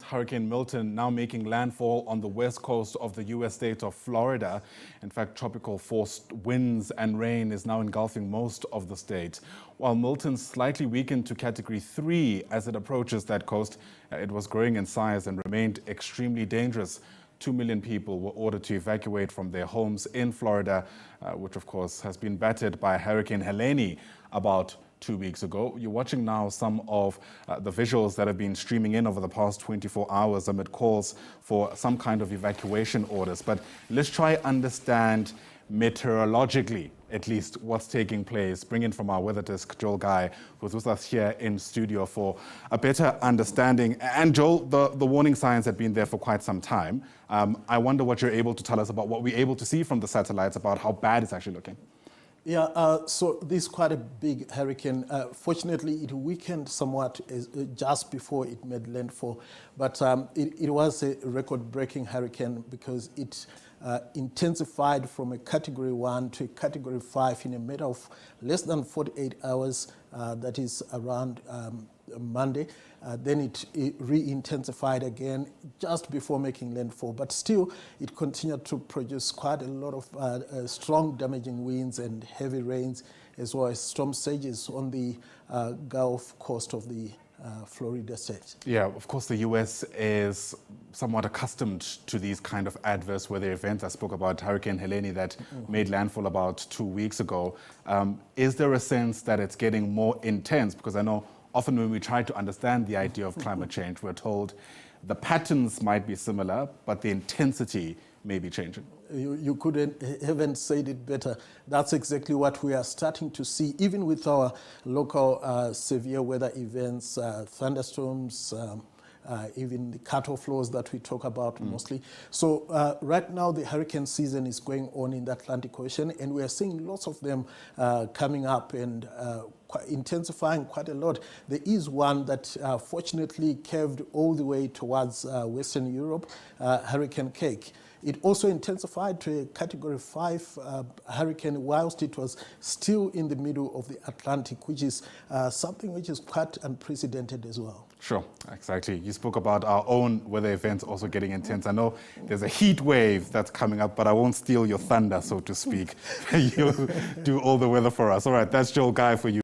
Hurricane Milton now making landfall on the west coast of the U.S. state of Florida. In fact, tropical force winds and rain is now engulfing most of the state. While Milton slightly weakened to Category 3 as it approaches that coast, it was growing in size and remained extremely dangerous. 2 million people were ordered to evacuate from their homes in Florida, which of course has been battered by Hurricane Helene about 2 weeks ago. You're watching now some of the visuals that have been streaming in over the past 24 hours amid calls for some kind of evacuation orders. But let's try understand meteorologically, at least, what's taking place. Bring in from our weather desk, Joel Guy, who's with us here in studio for a better understanding. And Joel, the warning signs had been there for quite some time. I wonder what you're able to tell us about what we're able to see from the satellites about how bad it's actually looking. Yeah, so this is quite a big hurricane. Fortunately, it weakened somewhat just before it made landfall, but it was a record-breaking hurricane because it intensified from a Category 1 to a Category 5 in a matter of less than 48 hours, that is around Monday. Then it re-intensified again just before making landfall. But still, it continued to produce quite a lot of strong damaging winds and heavy rains, as well as storm surges on the Gulf Coast of the Florida state. Yeah, of course, the U.S. is somewhat accustomed to these kind of adverse weather events. I spoke about Hurricane Helene that made landfall about 2 weeks ago. Is there a sense that it's getting more intense? Because I know often when we try to understand the idea of climate change, we're told the patterns might be similar, but the intensity may be changing. You haven't said it better. That's exactly what we are starting to see, even with our local severe weather events, thunderstorms, even the cut-off flows that we talk about mostly. So right now the hurricane season is going on in the Atlantic Ocean, and we are seeing lots of them coming up and intensifying quite a lot. There is one that fortunately curved all the way towards Western Europe, Hurricane Cake. It also intensified to a Category 5 hurricane whilst it was still in the middle of the Atlantic, which is something which is quite unprecedented as well. Sure, exactly. You spoke about our own weather events also getting intense. I know there's a heat wave that's coming up, but I won't steal your thunder, so to speak. You do all the weather for us. All right, that's Joel Guy for you.